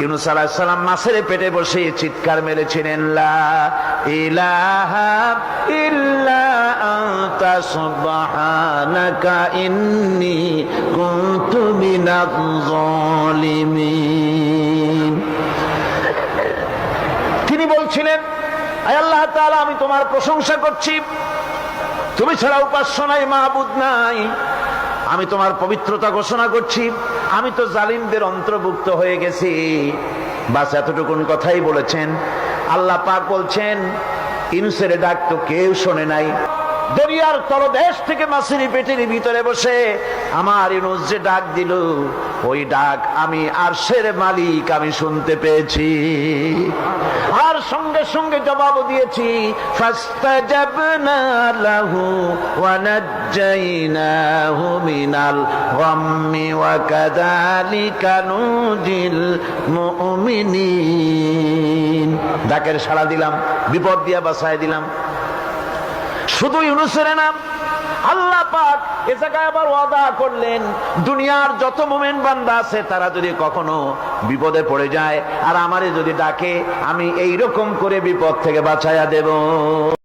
ইউনূস আলাইহিস সালাম মাছের পেটে বসে চিৎকার মেরেছিলেন, লা ইলাহা ইল্লা আনতা সুবহানাকা ইন্নী কুনতু মিনাজ জালিমিন। তিনি বলছিলেন, আয় আল্লাহ তাআলা, আমি তোমার প্রশংসা করছি, তুমি ছাড়া উপাস্য নাই, মাবুদ নাই। আমি তোমার পবিত্রতা ঘোষণা করছি, আমি তো জালিমদের অন্তর্ভুক্ত হয়ে গেছি। বাস এতটুকুন কথাই বলেছেন। আল্লাহ পাক বলছেন, ইউনূসের ডাক তো কেউ শোনে নাই। দরিয়ার তলদেশ থেকে মাছের পেটের ভিতরে বসে আমার ইউনূস যে ডাক দিল, ওই ডাক আমি আরশের মালিক আমি শুনতে পেয়েছি, আর সঙ্গে সঙ্গে জবাব দিয়েছি, ফাস্তাজাবনা লাহু ওয়া নাজ্জাইনাহু মিনাল গাম্মি ওয়া কাযালিকা নুজিল মুমিনিন। ডাকের সাড়া দিলাম, বিপদ দিয়া বাঁচায় দিলাম। শুধু ইউনূসের নাম, আল্লাহ পাক এ জায়গায় আবার ওয়াদা করলেন, দুনিয়ার যত মুমিন বান্দা আছে তারা যদি কখনো বিপদে পড়ে যায় আর আমারে যদি ডাকে, আমি এইরকম করে বিপদ থেকে বাঁচাইয়া দেব।